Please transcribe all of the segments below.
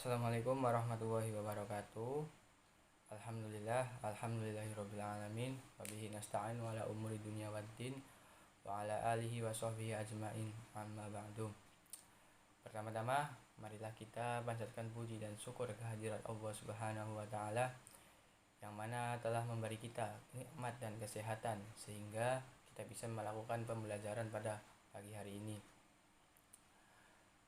Assalamualaikum warahmatullahi wabarakatuh. Alhamdulillahirabbil alamin. Wabihi nasta'in wa ala umuri dunya waddin wa ala alihi wa sahbihi ajmain. Amma ba'du. Pertama-tama, marilah kita panjatkan puji dan syukur kehadirat Allah Subhanahu wa taala yang mana telah memberi kita nikmat dan kesehatan sehingga kita bisa melakukan pembelajaran pada pagi hari ini.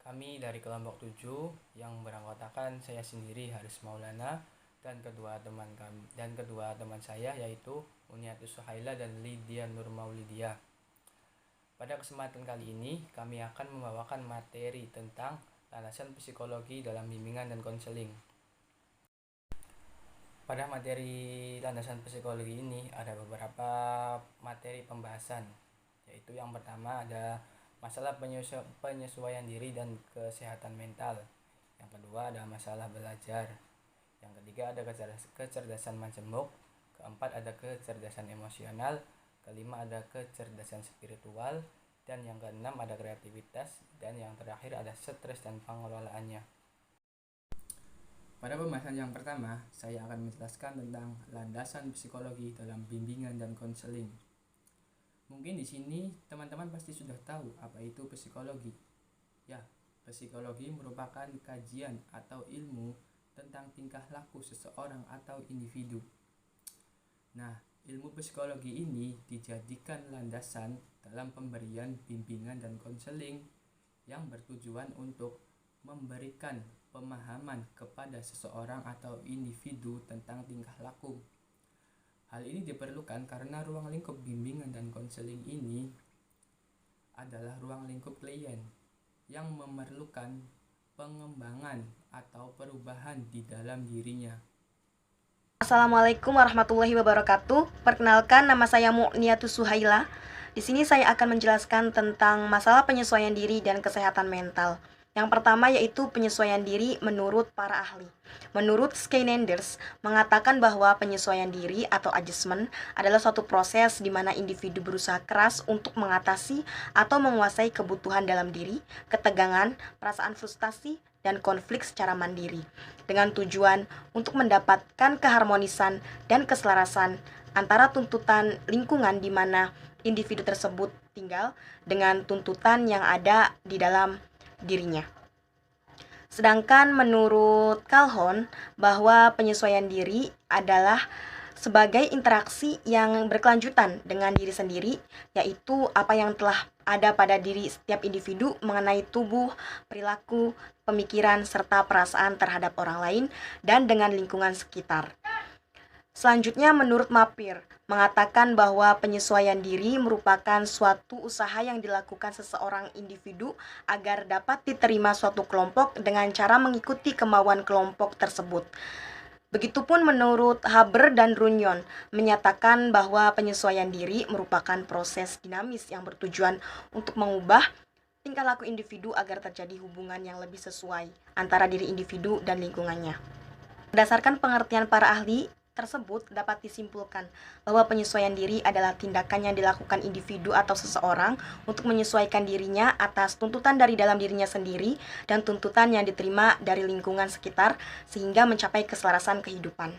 Kami dari kelompok 7 yang beranggotakan saya sendiri Haris Maulana dan kedua teman saya yaitu Uniatus Suhaila dan Lydia Nur Maulidia. Pada kesempatan kali ini kami akan membawakan materi tentang landasan psikologi dalam bimbingan dan konseling. Pada materi landasan psikologi ini ada beberapa materi pembahasan, yaitu yang pertama ada masalah penyesuaian diri dan kesehatan mental. Yang kedua ada masalah belajar. Yang ketiga ada kecerdasan majemuk. Keempat ada kecerdasan emosional. Kelima ada kecerdasan spiritual. Dan yang keenam ada kreativitas. Dan yang terakhir ada stres dan pengelolaannya. Pada pembahasan yang pertama, saya akan menjelaskan tentang landasan psikologi dalam bimbingan dan konseling. Mungkin di sini teman-teman pasti sudah tahu apa itu psikologi. Ya, psikologi merupakan kajian atau ilmu tentang tingkah laku seseorang atau individu. Nah, ilmu psikologi ini dijadikan landasan dalam pemberian bimbingan dan konseling yang bertujuan untuk memberikan pemahaman kepada seseorang atau individu tentang tingkah laku. Hal ini diperlukan karena ruang lingkup bimbingan dan konseling ini adalah ruang lingkup klien yang memerlukan pengembangan atau perubahan di dalam dirinya. Assalamualaikum warahmatullahi wabarakatuh. Perkenalkan, nama saya Mu'niatus Suhaila. Di sini saya akan menjelaskan tentang masalah penyesuaian diri dan kesehatan mental. Yang pertama yaitu penyesuaian diri menurut para ahli. Menurut Skynanders mengatakan bahwa penyesuaian diri atau adjustment adalah suatu proses di mana individu berusaha keras untuk mengatasi atau menguasai kebutuhan dalam diri, ketegangan, perasaan frustasi, dan konflik secara mandiri, dengan tujuan untuk mendapatkan keharmonisan dan keselarasan antara tuntutan lingkungan di mana individu tersebut tinggal dengan tuntutan yang ada di dalam dirinya. Sedangkan menurut Calhoun bahwa penyesuaian diri adalah sebagai interaksi yang berkelanjutan dengan diri sendiri, yaitu apa yang telah ada pada diri setiap individu mengenai tubuh, perilaku, pemikiran, serta perasaan terhadap orang lain dan dengan lingkungan sekitar. Selanjutnya menurut Mapir mengatakan bahwa penyesuaian diri merupakan suatu usaha yang dilakukan seseorang individu agar dapat diterima suatu kelompok dengan cara mengikuti kemauan kelompok tersebut. Begitupun menurut Haber dan Runyon menyatakan bahwa penyesuaian diri merupakan proses dinamis yang bertujuan untuk mengubah tingkah laku individu agar terjadi hubungan yang lebih sesuai antara diri individu dan lingkungannya. Berdasarkan pengertian para ahli tersebut dapat disimpulkan bahwa penyesuaian diri adalah tindakan yang dilakukan individu atau seseorang untuk menyesuaikan dirinya atas tuntutan dari dalam dirinya sendiri dan tuntutan yang diterima dari lingkungan sekitar sehingga mencapai keselarasan kehidupan.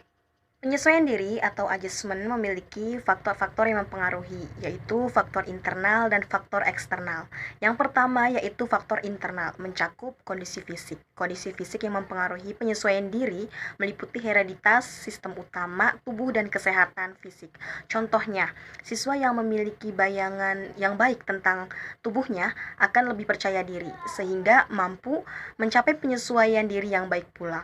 Penyesuaian diri atau adjustment memiliki faktor-faktor yang mempengaruhi, yaitu faktor internal dan faktor eksternal. Yang pertama yaitu faktor internal, mencakup kondisi fisik. Kondisi fisik yang mempengaruhi penyesuaian diri meliputi hereditas, sistem utama, tubuh, dan kesehatan fisik. Contohnya, siswa yang memiliki bayangan yang baik tentang tubuhnya akan lebih percaya diri, sehingga mampu mencapai penyesuaian diri yang baik pula.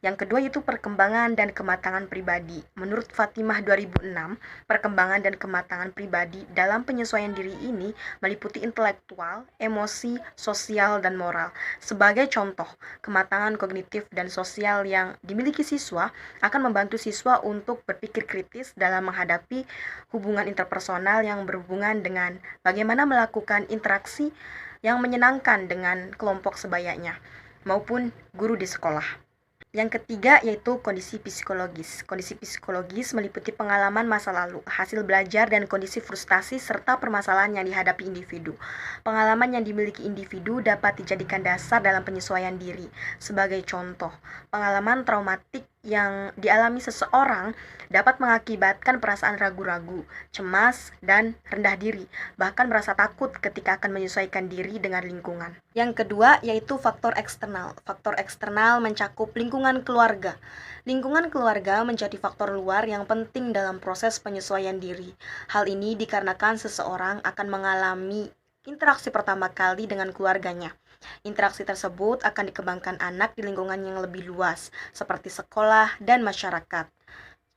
Yang kedua yaitu perkembangan dan kematangan pribadi. Menurut Fatimah 2006, perkembangan dan kematangan pribadi dalam penyesuaian diri ini meliputi intelektual, emosi, sosial, dan moral. Sebagai contoh, kematangan kognitif dan sosial yang dimiliki siswa akan membantu siswa untuk berpikir kritis dalam menghadapi hubungan interpersonal yang berhubungan dengan bagaimana melakukan interaksi yang menyenangkan dengan kelompok sebayanya maupun guru di sekolah. Yang ketiga yaitu kondisi psikologis. Kondisi psikologis meliputi pengalaman masa lalu, hasil belajar, dan kondisi frustasi serta permasalahan yang dihadapi individu. Pengalaman yang dimiliki individu dapat dijadikan dasar dalam penyesuaian diri. Sebagai contoh, pengalaman traumatik yang dialami seseorang dapat mengakibatkan perasaan ragu-ragu, cemas, dan rendah diri, bahkan merasa takut ketika akan menyesuaikan diri dengan lingkungan. Yang kedua yaitu faktor eksternal. Faktor eksternal mencakup lingkungan keluarga. Lingkungan keluarga menjadi faktor luar yang penting dalam proses penyesuaian diri. Hal ini dikarenakan seseorang akan mengalami interaksi pertama kali dengan keluarganya. Interaksi tersebut akan dikembangkan anak di lingkungan yang lebih luas, seperti sekolah dan masyarakat.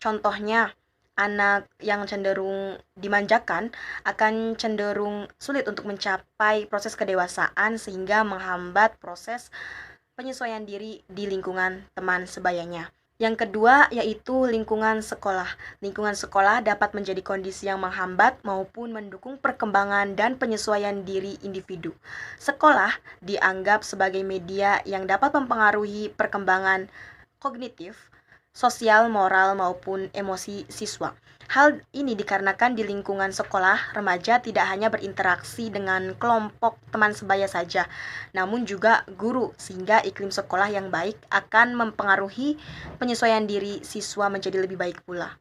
Contohnya, anak yang cenderung dimanjakan akan cenderung sulit untuk mencapai proses kedewasaan sehingga menghambat proses penyesuaian diri di lingkungan teman sebayanya. Yang kedua yaitu lingkungan sekolah. Lingkungan sekolah dapat menjadi kondisi yang menghambat maupun mendukung perkembangan dan penyesuaian diri individu. Sekolah dianggap sebagai media yang dapat mempengaruhi perkembangan kognitif, sosial, moral, maupun emosi siswa. Hal ini dikarenakan di lingkungan sekolah, remaja tidak hanya berinteraksi dengan kelompok teman sebaya saja, namun juga guru, sehingga iklim sekolah yang baik akan mempengaruhi penyesuaian diri siswa menjadi lebih baik pula.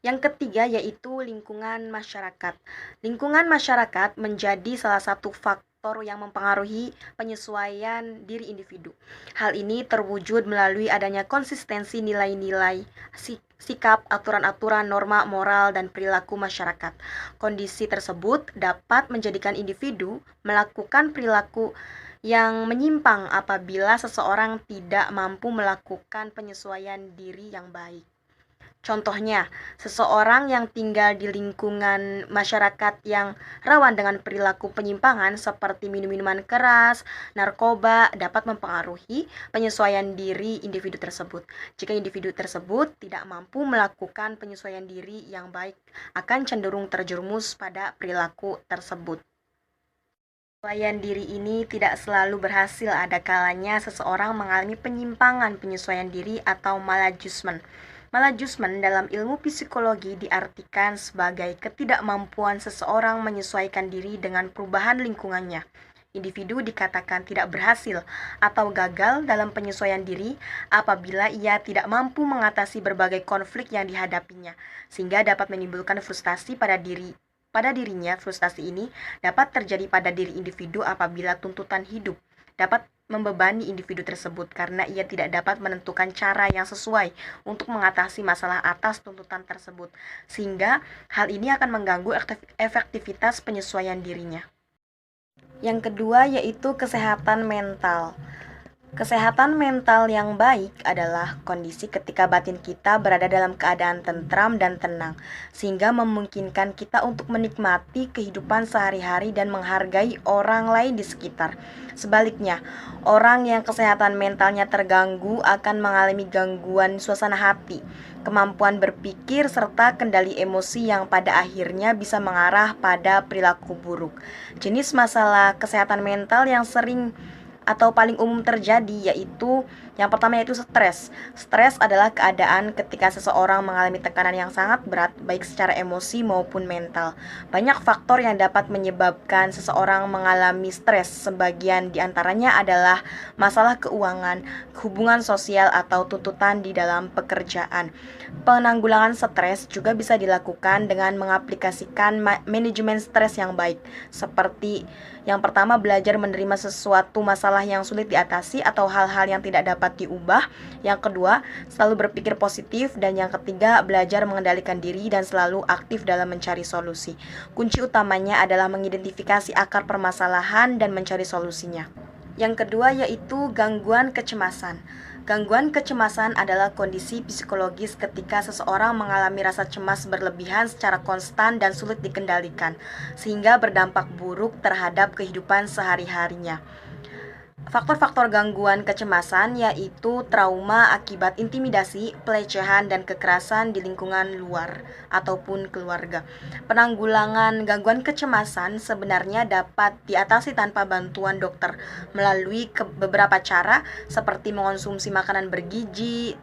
Yang ketiga yaitu lingkungan masyarakat. Lingkungan masyarakat menjadi salah satu faktor yang mempengaruhi penyesuaian diri individu. Hal ini terwujud melalui adanya konsistensi nilai-nilai, sikap, aturan-aturan, norma, moral, dan perilaku masyarakat. Kondisi tersebut dapat menjadikan individu melakukan perilaku yang menyimpang apabila seseorang tidak mampu melakukan penyesuaian diri yang baik. Contohnya, seseorang yang tinggal di lingkungan masyarakat yang rawan dengan perilaku penyimpangan seperti minum-minuman keras, narkoba dapat mempengaruhi penyesuaian diri individu tersebut. Jika individu tersebut tidak mampu melakukan penyesuaian diri yang baik, akan cenderung terjerumus pada perilaku tersebut. Penyesuaian diri ini tidak selalu berhasil, ada kalanya seseorang mengalami penyimpangan penyesuaian diri atau maladjustment. Maladjustment dalam ilmu psikologi diartikan sebagai ketidakmampuan seseorang menyesuaikan diri dengan perubahan lingkungannya. Individu dikatakan tidak berhasil atau gagal dalam penyesuaian diri apabila ia tidak mampu mengatasi berbagai konflik yang dihadapinya, sehingga dapat menimbulkan frustasi pada dirinya. Frustasi ini dapat terjadi pada diri individu apabila tuntutan hidup dapat membebani individu tersebut karena ia tidak dapat menentukan cara yang sesuai untuk mengatasi masalah atas tuntutan tersebut, sehingga hal ini akan mengganggu efektivitas penyesuaian dirinya. Yang kedua yaitu kesehatan mental. Kesehatan mental yang baik adalah kondisi ketika batin kita berada dalam keadaan tentram dan tenang, sehingga memungkinkan kita untuk menikmati kehidupan sehari-hari dan menghargai orang lain di sekitar. Sebaliknya, orang yang kesehatan mentalnya terganggu akan mengalami gangguan suasana hati, kemampuan berpikir, serta kendali emosi yang pada akhirnya bisa mengarah pada perilaku buruk. Jenis masalah kesehatan mental yang sering atau paling umum terjadi yaitu yang pertama yaitu stres. Stres adalah keadaan ketika seseorang mengalami tekanan yang sangat berat baik secara emosi maupun mental. Banyak faktor yang dapat menyebabkan seseorang mengalami stres. Sebagian diantaranya adalah masalah keuangan, hubungan sosial atau tuntutan di dalam pekerjaan. Penanggulangan stres juga bisa dilakukan dengan mengaplikasikan manajemen stres yang baik, seperti yang pertama, belajar menerima sesuatu masalah yang sulit diatasi atau hal-hal yang tidak dapat diubah. Yang kedua, selalu berpikir positif. Dan yang ketiga, belajar mengendalikan diri dan selalu aktif dalam mencari solusi. Kunci utamanya adalah mengidentifikasi akar permasalahan dan mencari solusinya. Yang kedua yaitu gangguan kecemasan. Gangguan kecemasan adalah kondisi psikologis ketika seseorang mengalami rasa cemas berlebihan secara konstan dan sulit dikendalikan, sehingga berdampak buruk terhadap kehidupan sehari-harinya. Faktor-faktor gangguan kecemasan yaitu trauma akibat intimidasi, pelecehan, dan kekerasan di lingkungan luar ataupun keluarga. Penanggulangan gangguan kecemasan sebenarnya dapat diatasi tanpa bantuan dokter melalui beberapa cara seperti mengonsumsi makanan bergizi,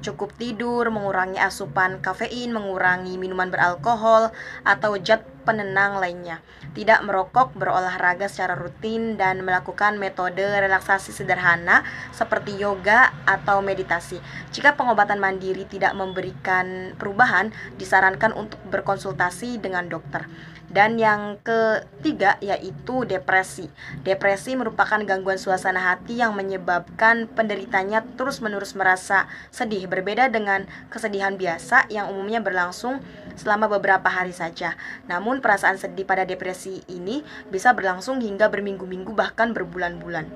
cukup tidur, mengurangi asupan kafein, mengurangi minuman beralkohol, atau zat penenang lainnya. Tidak merokok, berolahraga secara rutin, dan melakukan metode relaksasi sederhana seperti yoga atau meditasi. Jika pengobatan mandiri tidak memberikan perubahan, disarankan untuk berkonsultasi dengan dokter. Dan yang ketiga yaitu depresi. Depresi merupakan gangguan suasana hati yang menyebabkan penderitanya terus-menerus merasa sedih, berbeda dengan kesedihan biasa yang umumnya berlangsung selama beberapa hari saja. Namun perasaan sedih pada depresi ini bisa berlangsung hingga berminggu-minggu bahkan berbulan-bulan.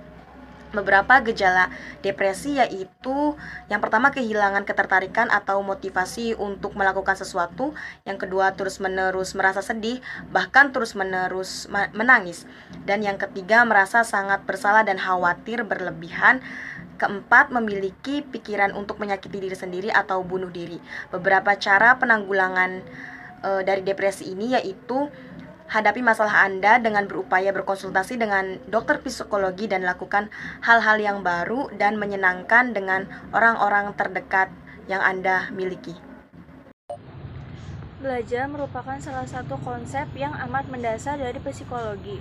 Beberapa gejala depresi yaitu yang pertama kehilangan ketertarikan atau motivasi untuk melakukan sesuatu, yang kedua terus-menerus merasa sedih, bahkan terus-menerus menangis, dan yang ketiga merasa sangat bersalah dan khawatir berlebihan. Keempat, memiliki pikiran untuk menyakiti diri sendiri atau bunuh diri. Beberapa cara penanggulangan dari depresi ini yaitu hadapi masalah Anda dengan berupaya berkonsultasi dengan dokter psikologi dan lakukan hal-hal yang baru dan menyenangkan dengan orang-orang terdekat yang Anda miliki. Belajar merupakan salah satu konsep yang amat mendasar dari psikologi.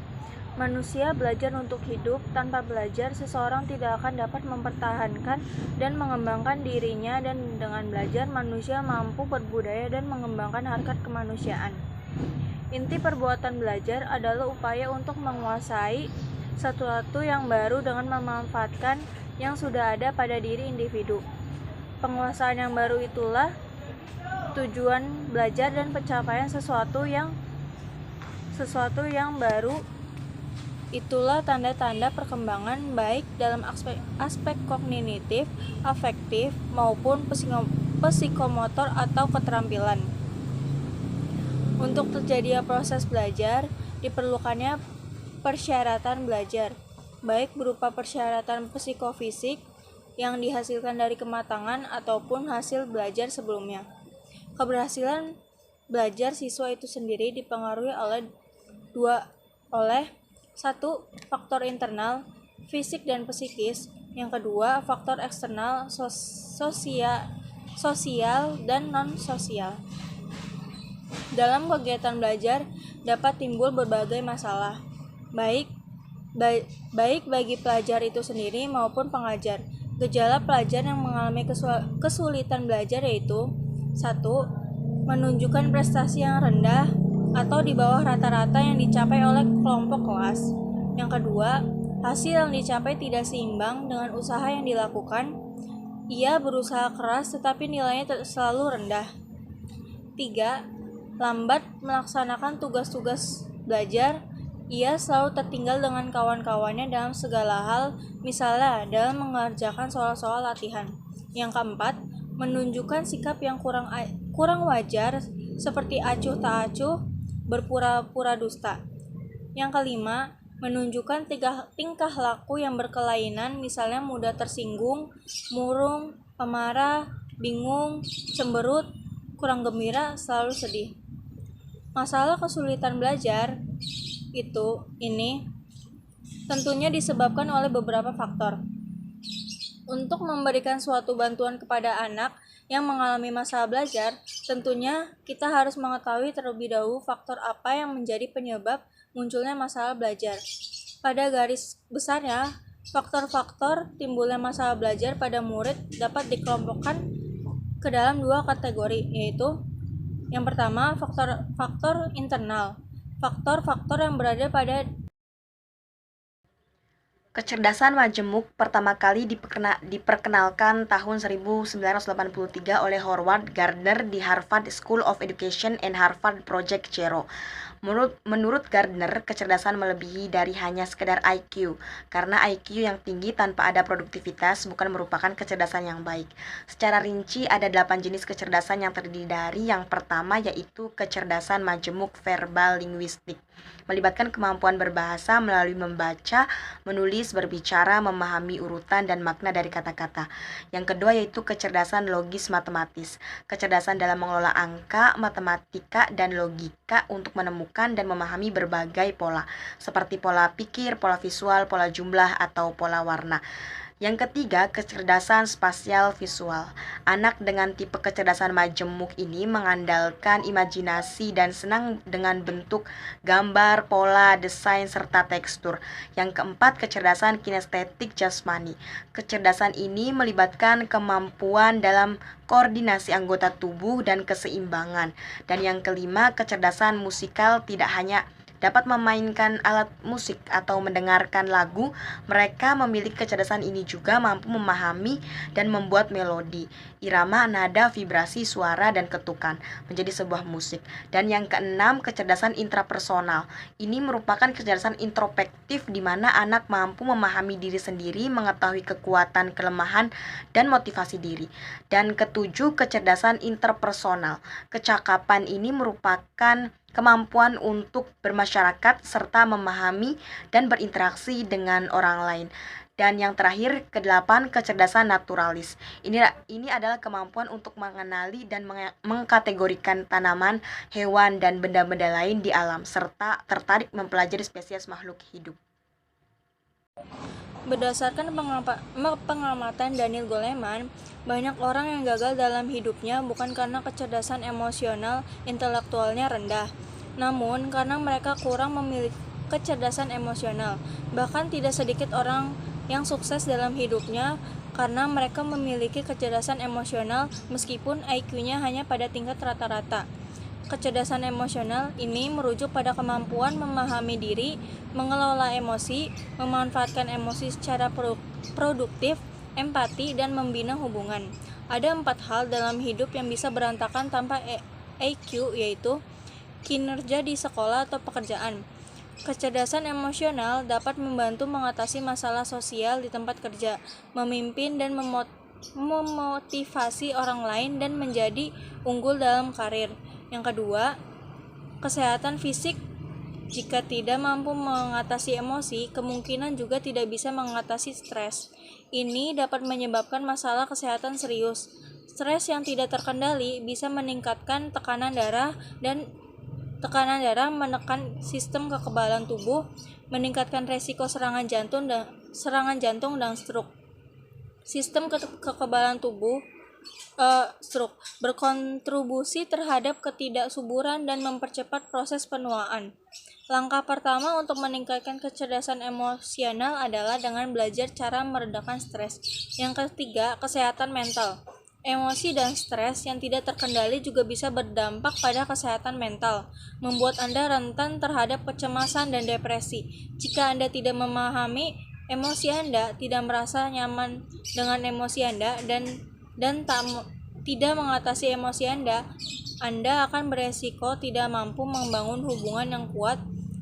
Manusia belajar untuk hidup. Tanpa belajar, seseorang tidak akan dapat mempertahankan dan mengembangkan dirinya, dan dengan belajar, manusia mampu berbudaya dan mengembangkan harkat kemanusiaan. Inti perbuatan belajar adalah upaya untuk menguasai sesuatu yang baru dengan memanfaatkan yang sudah ada pada diri individu. Penguasaan yang baru itulah tujuan belajar, dan pencapaian sesuatu yang baru itulah tanda-tanda perkembangan baik dalam aspek kognitif, afektif, maupun psikomotor atau keterampilan. Untuk terjadinya proses belajar, diperlukannya persyaratan belajar, baik berupa persyaratan psikofisik yang dihasilkan dari kematangan ataupun hasil belajar sebelumnya. Keberhasilan belajar siswa itu sendiri dipengaruhi oleh satu, faktor internal, fisik dan psikis. Yang kedua, faktor eksternal, sosial dan non-sosial. Dalam kegiatan belajar dapat timbul berbagai masalah, baik bagi pelajar itu sendiri maupun pengajar. Gejala pelajar yang mengalami kesulitan belajar yaitu 1. Menunjukkan prestasi yang rendah atau di bawah rata-rata yang dicapai oleh kelompok kelas. Yang kedua, hasil yang dicapai tidak seimbang dengan usaha yang dilakukan. Ia berusaha keras tetapi nilainya selalu rendah. 3. Lambat melaksanakan tugas-tugas belajar. Ia selalu tertinggal dengan kawan-kawannya dalam segala hal, misalnya dalam mengerjakan soal-soal latihan. Yang keempat, menunjukkan sikap yang kurang wajar seperti acuh tak acuh, berpura-pura dusta. Yang kelima, menunjukkan tingkah laku yang berkelainan, misalnya mudah tersinggung, murung, pemarah, bingung, cemberut, kurang gembira, selalu sedih. Masalah kesulitan belajar ini tentunya disebabkan oleh beberapa faktor. Untuk memberikan suatu bantuan kepada anak yang mengalami masalah belajar, tentunya kita harus mengetahui terlebih dahulu faktor apa yang menjadi penyebab munculnya masalah belajar. Pada garis besarnya, faktor-faktor timbulnya masalah belajar pada murid dapat dikelompokkan ke dalam dua kategori, yaitu yang pertama, faktor internal. Faktor-faktor yang berada pada kecerdasan majemuk pertama kali diperkenalkan tahun 1983 oleh Howard Gardner di Harvard School of Education and Harvard Project Zero. Menurut Gardner, kecerdasan melebihi dari hanya sekedar IQ, karena IQ yang tinggi tanpa ada produktivitas bukan merupakan kecerdasan yang baik. Secara rinci, ada 8 jenis kecerdasan yang terdiri dari yang pertama yaitu kecerdasan majemuk verbal linguistik. melibatkan kemampuan berbahasa melalui membaca, menulis, berbicara, memahami urutan dan makna dari kata-kata. Yang kedua yaitu kecerdasan logis matematis, kecerdasan dalam mengelola angka, matematika, dan logika untuk menemukan dan memahami berbagai pola, seperti pola pikir, pola visual, pola jumlah, atau pola warna. Yang ketiga, kecerdasan spasial visual. Anak dengan tipe kecerdasan majemuk ini mengandalkan imajinasi dan senang dengan bentuk, gambar, pola, desain, serta tekstur. Yang keempat, kecerdasan kinestetik jasmani. Kecerdasan ini melibatkan kemampuan dalam koordinasi anggota tubuh dan keseimbangan. Dan yang kelima, kecerdasan musikal tidak hanya dapat memainkan alat musik atau mendengarkan lagu, mereka memiliki kecerdasan ini juga mampu memahami dan membuat melodi, irama, nada, vibrasi, suara, dan ketukan menjadi sebuah musik. Dan yang keenam, kecerdasan intrapersonal. Ini merupakan kecerdasan introspektif di mana anak mampu memahami diri sendiri, mengetahui kekuatan, kelemahan, dan motivasi diri. Dan ketujuh, kecerdasan interpersonal. Kecakapan ini merupakan kemampuan untuk bermasyarakat serta memahami dan berinteraksi dengan orang lain. Dan yang terakhir, kedelapan, kecerdasan naturalis. Ini adalah kemampuan untuk mengenali dan mengkategorikan tanaman, hewan, dan benda-benda lain di alam, serta tertarik mempelajari spesies makhluk hidup. Berdasarkan pengamatan Daniel Goleman, banyak orang yang gagal dalam hidupnya bukan karena kecerdasan emosional intelektualnya rendah, namun karena mereka kurang memiliki kecerdasan emosional. Bahkan tidak sedikit orang yang sukses dalam hidupnya karena mereka memiliki kecerdasan emosional meskipun IQ-nya hanya pada tingkat rata-rata. Kecerdasan emosional ini merujuk pada kemampuan memahami diri, mengelola emosi, memanfaatkan emosi secara produktif, empati, dan membina hubungan. Ada 4 hal dalam hidup yang bisa berantakan tanpa IQ, yaitu kinerja di sekolah atau pekerjaan. Kecerdasan emosional dapat membantu mengatasi masalah sosial di tempat kerja, memimpin dan memotivasi orang lain, dan menjadi unggul dalam karir. Yang kedua, kesehatan fisik. Jika tidak mampu mengatasi emosi, kemungkinan juga tidak bisa mengatasi stres. Ini dapat menyebabkan masalah kesehatan serius. Stres yang tidak terkendali bisa meningkatkan tekanan darah menekan sistem kekebalan tubuh, meningkatkan resiko serangan jantung dan stroke. Sistem kekebalan tubuh stroke berkontribusi terhadap ketidaksuburan dan mempercepat proses penuaan. Langkah pertama untuk meningkatkan kecerdasan emosional adalah dengan belajar cara meredakan stres. Yang ketiga, kesehatan mental. Emosi dan stres yang tidak terkendali juga bisa berdampak pada kesehatan mental, membuat Anda rentan terhadap kecemasan dan depresi. Jika Anda tidak memahami emosi Anda, tidak merasa nyaman dengan emosi Anda, dan tidak mengatasi emosi Anda akan beresiko tidak mampu membangun hubungan yang kuat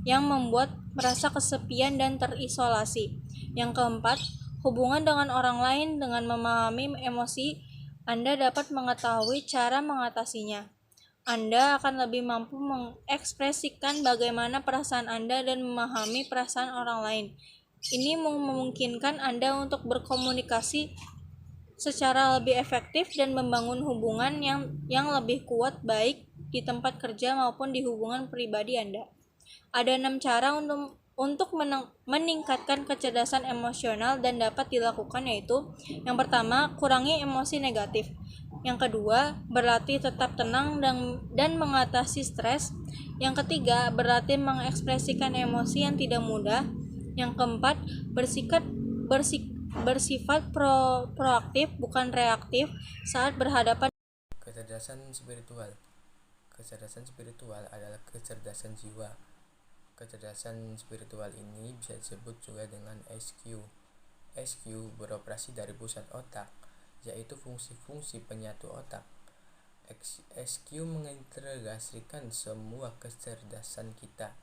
yang membuat merasa kesepian dan terisolasi. Yang keempat, hubungan dengan orang lain. Dengan memahami emosi, Anda dapat mengetahui cara mengatasinya. Anda akan lebih mampu mengekspresikan bagaimana perasaan Anda dan memahami perasaan orang lain. Ini memungkinkan Anda untuk berkomunikasi secara lebih efektif dan membangun hubungan yang lebih kuat baik di tempat kerja maupun di hubungan pribadi Anda. Ada 6 cara untuk meningkatkan kecerdasan emosional dan dapat dilakukan, yaitu yang pertama, kurangi emosi negatif. Yang kedua, berlatih tetap tenang dan mengatasi stres. Yang ketiga, berlatih mengekspresikan emosi yang tidak mudah. Yang keempat, bersifat proaktif bukan reaktif saat berhadapan. Kecerdasan spiritual. Kecerdasan spiritual adalah kecerdasan jiwa. Kecerdasan spiritual ini bisa disebut juga dengan SQ. SQ beroperasi dari pusat otak, yaitu fungsi-fungsi penyatu otak. SQ mengintegrasikan semua kecerdasan kita.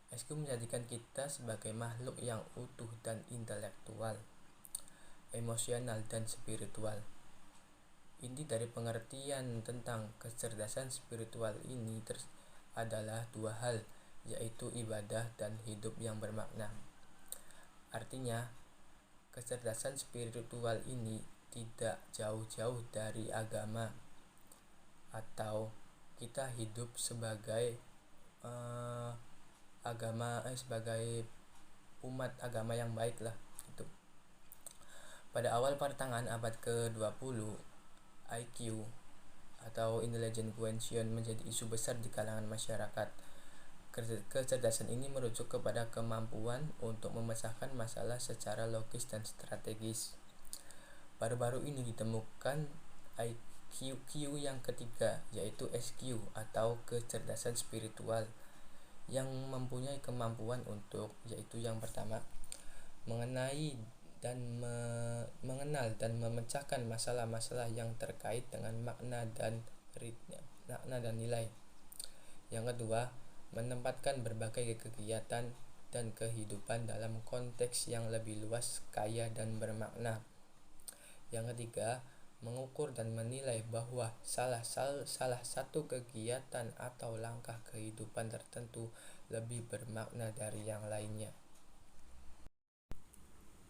SQ menjadikan kita sebagai makhluk yang utuh dan intelektual, emosional, dan spiritual. Inti dari pengertian tentang kecerdasan spiritual ini adalah 2 hal, yaitu ibadah dan hidup yang bermakna. Artinya, kecerdasan spiritual ini tidak jauh-jauh dari agama, atau kita hidup sebagai sebagai umat agama yang baik lah itu. Pada awal pertengahan abad ke-20, IQ atau Intelligent Quotient menjadi isu besar di kalangan masyarakat. Kecerdasan ini merujuk kepada kemampuan untuk memecahkan masalah secara logis dan strategis. Baru-baru ini ditemukan IQ yang ketiga, yaitu SQ atau kecerdasan spiritual, yang mempunyai kemampuan untuk, yaitu yang pertama, mengenal dan memecahkan masalah-masalah yang terkait dengan makna dan nilai. Yang kedua, menempatkan berbagai kegiatan dan kehidupan dalam konteks yang lebih luas, kaya, dan bermakna. Yang ketiga, mengukur dan menilai bahwa salah satu kegiatan atau langkah kehidupan tertentu lebih bermakna dari yang lainnya.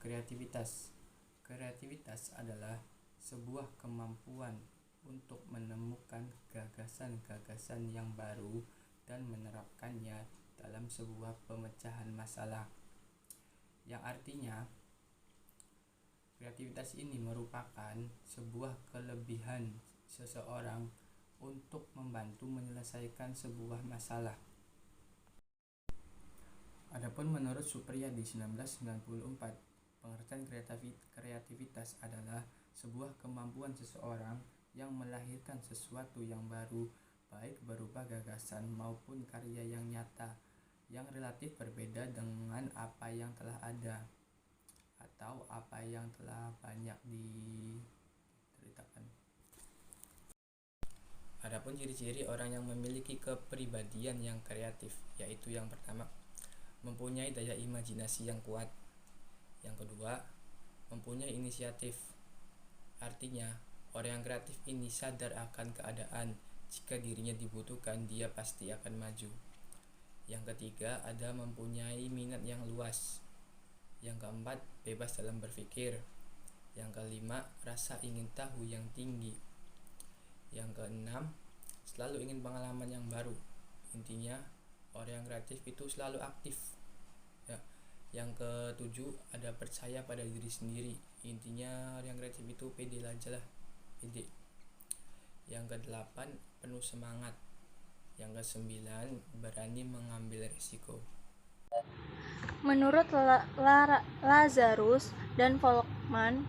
Kreativitas adalah sebuah kemampuan untuk menemukan gagasan-gagasan yang baru dan menerapkannya dalam sebuah pemecahan masalah. Yang artinya, kreativitas ini merupakan sebuah kelebihan seseorang untuk membantu menyelesaikan sebuah masalah. Adapun menurut Supriyadi 1994, pengertian kreativitas adalah sebuah kemampuan seseorang yang melahirkan sesuatu yang baru, baik berupa gagasan maupun karya yang nyata, yang relatif berbeda dengan apa yang telah ada atau apa yang telah banyak diceritakan. Adapun ciri-ciri orang yang memiliki kepribadian yang kreatif, yaitu yang pertama, mempunyai daya imajinasi yang kuat. Yang kedua, mempunyai inisiatif. Artinya, orang yang kreatif ini sadar akan keadaan. Jika dirinya dibutuhkan, dia pasti akan maju. Yang ketiga, ada mempunyai minat yang luas. Yang keempat, bebas dalam berpikir. Yang kelima, rasa ingin tahu yang tinggi. Yang keenam, selalu ingin pengalaman yang baru. Intinya, orang yang kreatif itu selalu aktif. Ya. Yang ketujuh, ada percaya pada diri sendiri. Intinya, orang yang kreatif itu pede aja lah, pede. Yang kedelapan, penuh semangat. Yang kesembilan, berani mengambil risiko. Menurut Lazarus dan Volkmann,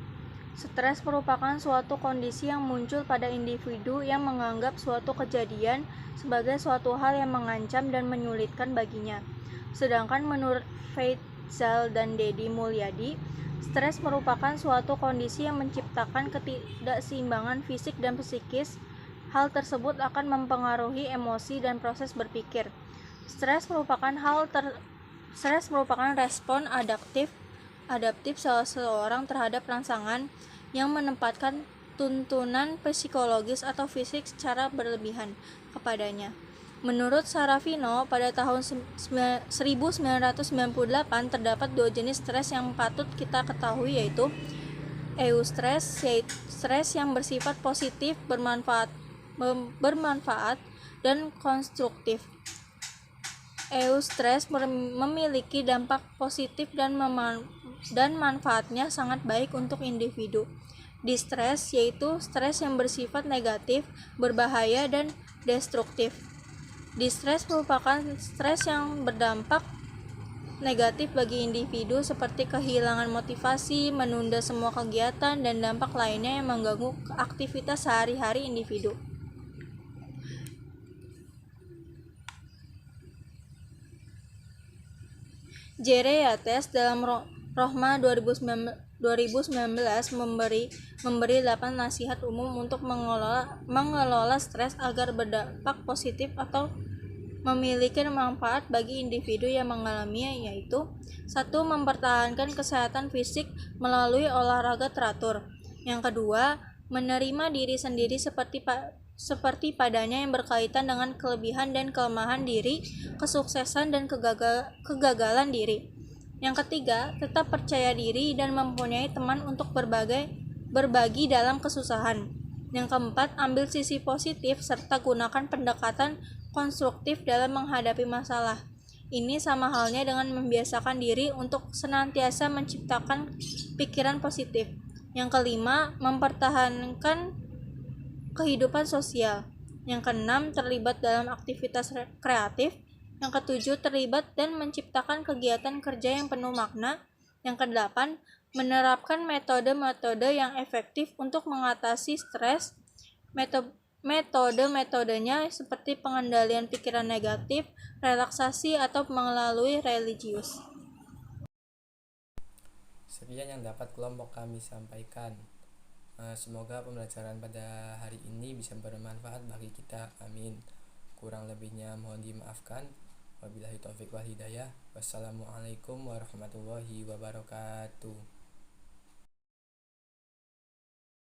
stres merupakan suatu kondisi yang muncul pada individu yang menganggap suatu kejadian sebagai suatu hal yang mengancam dan menyulitkan baginya. Sedangkan menurut Feitzal dan Deddy Mulyadi, stres merupakan suatu kondisi yang menciptakan ketidakseimbangan fisik dan psikis. Hal tersebut akan mempengaruhi emosi dan proses berpikir. Stres merupakan respon adaptif seseorang terhadap rangsangan yang menempatkan tuntunan psikologis atau fisik secara berlebihan kepadanya. Menurut Sarafino, pada tahun 1998 terdapat dua jenis stres yang patut kita ketahui, yaitu eustress, yaitu stres yang bersifat positif, bermanfaat dan konstruktif. Eustress memiliki dampak positif dan manfaatnya sangat baik untuk individu. Distress yaitu stres yang bersifat negatif, berbahaya dan destruktif. Distress merupakan stres yang berdampak negatif bagi individu seperti kehilangan motivasi, menunda semua kegiatan, dan dampak lainnya yang mengganggu aktivitas sehari-hari individu. Jereyates dalam Rohma 2019 memberi 8 nasihat umum untuk mengelola stres agar berdampak positif atau memiliki manfaat bagi individu yang mengalaminya, yaitu 1. Mempertahankan kesehatan fisik melalui olahraga teratur. Yang kedua, menerima diri sendiri seperti seperti padanya yang berkaitan dengan kelebihan dan kelemahan diri, kesuksesan dan kegagalan diri. Yang ketiga, tetap percaya diri dan mempunyai teman untuk berbagi dalam kesusahan. Yang keempat, ambil sisi positif serta gunakan pendekatan konstruktif dalam menghadapi masalah. Ini sama halnya dengan membiasakan diri untuk senantiasa menciptakan pikiran positif. Yang kelima, mempertahankan kehidupan sosial. Yang keenam, terlibat dalam aktivitas kreatif. Yang ketujuh, terlibat dan menciptakan kegiatan kerja yang penuh makna. Yang kedelapan, menerapkan metode-metode yang efektif untuk mengatasi stres. Metode-metodenya seperti pengendalian pikiran negatif, relaksasi, atau melalui religius. Sekian yang dapat kelompok kami sampaikan. Semoga pembelajaran pada hari ini bisa bermanfaat bagi kita. Amin. Kurang lebihnya mohon dimaafkan. Wabillahi taufiq wal hidayah. Wassalamualaikum warahmatullahi wabarakatuh.